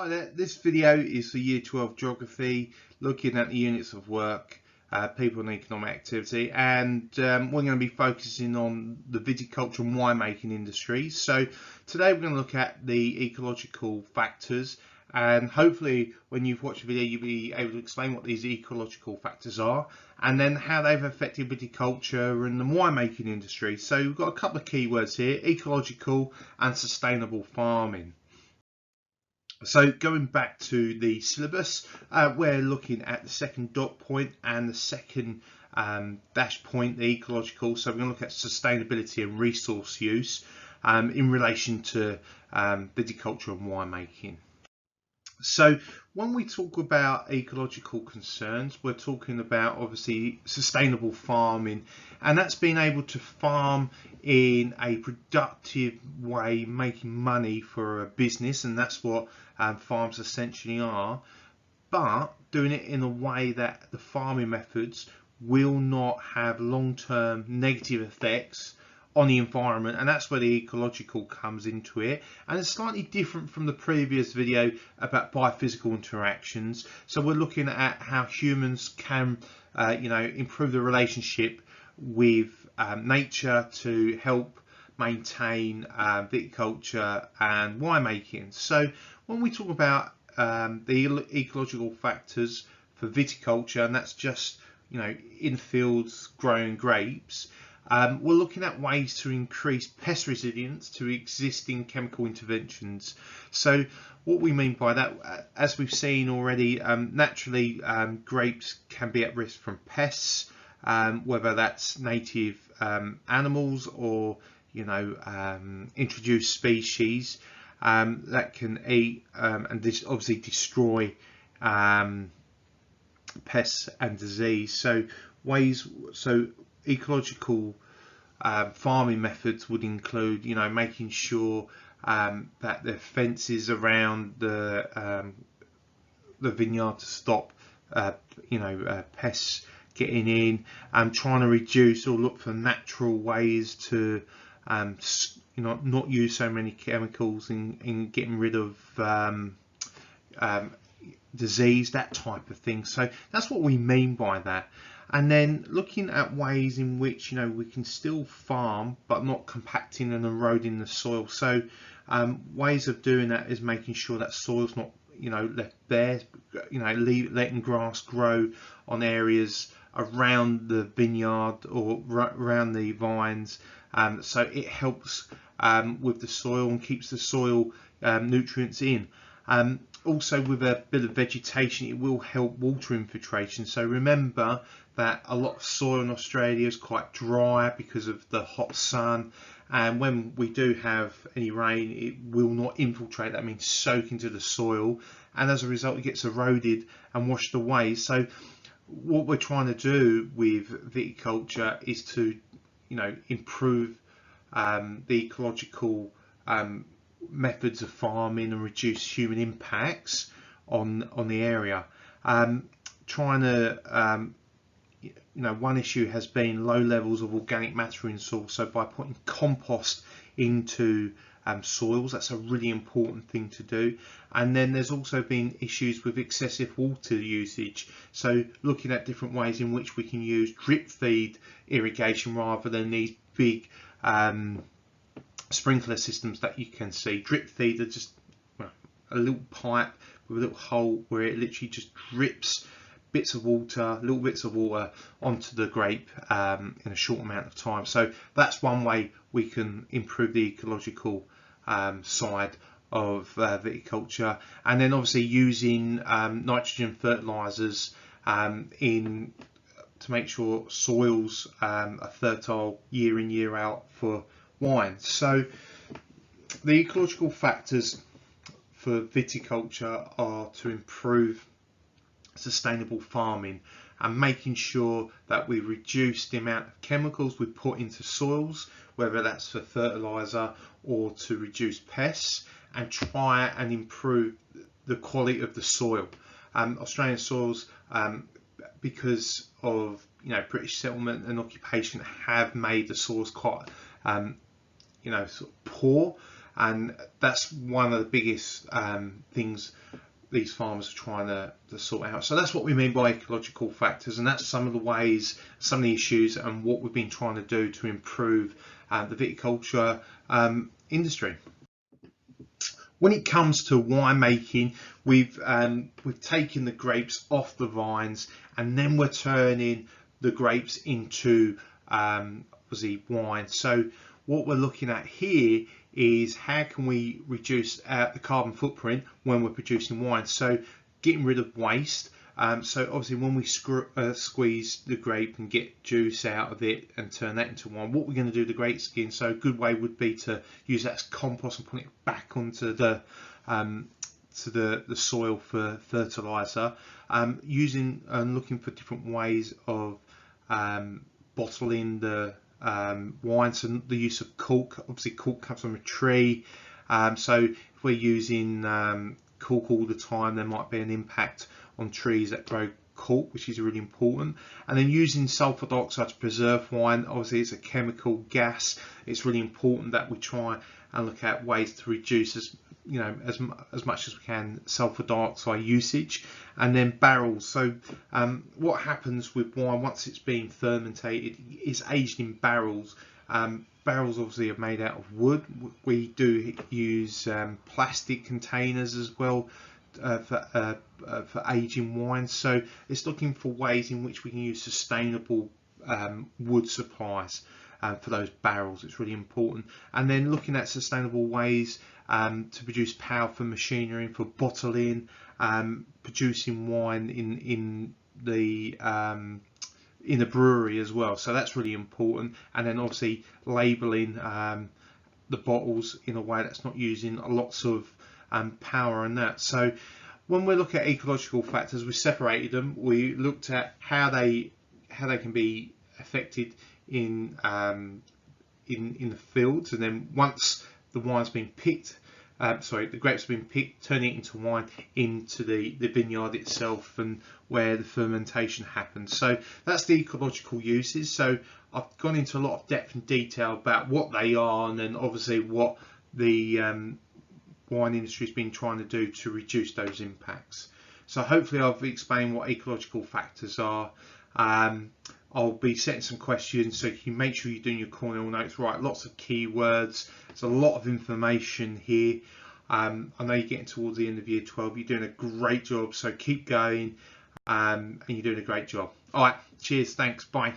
Hi there, this video is for Year 12 Geography, looking at the units of work, people and economic activity, and we're going to be focusing on the viticulture and winemaking industries. So today we're going to look at the ecological factors, and hopefully when you've watched the video you'll be able to explain what these ecological factors are and then how they've affected viticulture and the winemaking industry. So we've got a couple of keywords here: ecological and sustainable farming. So going back to the syllabus, we're looking at the second dot point and the second dash point, the ecological. So we're going to look at sustainability and resource use in relation to viticulture and winemaking. So when we talk about ecological concerns, we're talking about obviously sustainable farming, and that's being able to farm in a productive way, making money for a business, and that's what farms essentially are, but doing it in a way that the farming methods will not have long-term negative effects on the environment, and that's where the ecological comes into it. And it's slightly different from the previous video about biophysical interactions. So we're looking at how humans can improve the relationship with nature to help maintain viticulture and winemaking. So when we talk about the ecological factors for viticulture, and that's just in fields growing grapes, we're looking at ways to increase pest resilience to existing chemical interventions. So what we mean by that, as we've seen already, naturally grapes can be at risk from pests, whether that's native animals or introduced species that can eat and this obviously destroy pests and disease. So ecological farming methods would include, making sure that the fences around the vineyard to stop, pests getting in, and trying to reduce or look for natural ways to, not use so many chemicals in getting rid of disease, that type of thing. So that's what we mean by that. And then looking at ways in which we can still farm but not compacting and eroding the soil. So ways of doing that is making sure that soil's not left bare, letting grass grow on areas around the vineyard or around the vines, so it helps with the soil and keeps the soil nutrients in. Also with a bit of vegetation, it will help water infiltration. So remember that a lot of soil in Australia is quite dry because of the hot sun, and when we do have any rain it will not infiltrate. That means soak into the soil, and as a result it gets eroded and washed away. So what we're trying to do with viticulture is to improve the ecological methods of farming and reduce human impacts on the area. Trying to one issue has been low levels of organic matter in soil, so by putting compost into soils, that's a really important thing to do. And then there's also been issues with excessive water usage, so looking at different ways in which we can use drip feed irrigation rather than these big sprinkler systems that you can see. Drip feed are just a little pipe with a little hole where it literally just drips little bits of water onto the grape in a short amount of time. So that's one way we can improve the ecological side of viticulture. And then obviously using nitrogen fertilizers to make sure soils are fertile year in, year out for wine. So the ecological factors for viticulture are to improve sustainable farming and making sure that we reduce the amount of chemicals we put into soils, whether that's for fertilizer or to reduce pests, and try and improve the quality of the soil. Australian soils, because of British settlement and occupation, have made the soils quite sort of poor, and that's one of the biggest things these farmers are trying to sort out. So that's what we mean by ecological factors, and that's some of the ways, some of the issues, and what we've been trying to do to improve the viticulture industry. When it comes to winemaking, we've taken the grapes off the vines, and then we're turning the grapes into obviously wine. So what we're looking at here is how can we reduce the carbon footprint when we're producing wine. So getting rid of waste. So obviously when we squeeze the grape and get juice out of it and turn that into wine, what we're going to do to the grape skin, so a good way would be to use that as compost and put it back onto the soil for fertilizer. Using and looking for different ways of bottling the wine, so the use of cork. Obviously cork comes from a tree, so if we're using cork all the time, there might be an impact on trees that grow cork, which is really important. And then using sulfur dioxide to preserve wine, obviously it's a chemical gas. It's really important that we try and look at ways to reduce as much as we can sulfur dioxide usage. And then barrels. So what happens with wine once it's been fermented is aged in barrels. Barrels obviously are made out of wood. We do use plastic containers as well for aging wine. So it's looking for ways in which we can use sustainable wood supplies for those barrels. It's really important. And then looking at sustainable ways to produce powerful machinery for bottling, producing wine in the brewery as well. So that's really important. And then obviously labelling the bottles in a way that's not using lots of power and that. So when we look at ecological factors, we separated them. We looked at how they can be affected in the fields, and then once the wine's been picked, the grapes have been picked, turning it into wine into the vineyard itself and where the fermentation happens. So that's the ecological uses. So I've gone into a lot of depth and detail about what they are, and then obviously what the wine industry has been trying to do to reduce those impacts. So hopefully I've explained what ecological factors are. I'll be setting some questions, so you can make sure you're doing your Cornell notes right. Lots of keywords. There's a lot of information here. I know you're getting towards the end of year 12. You're doing a great job, so keep going, and you're doing a great job. All right, cheers, thanks, bye.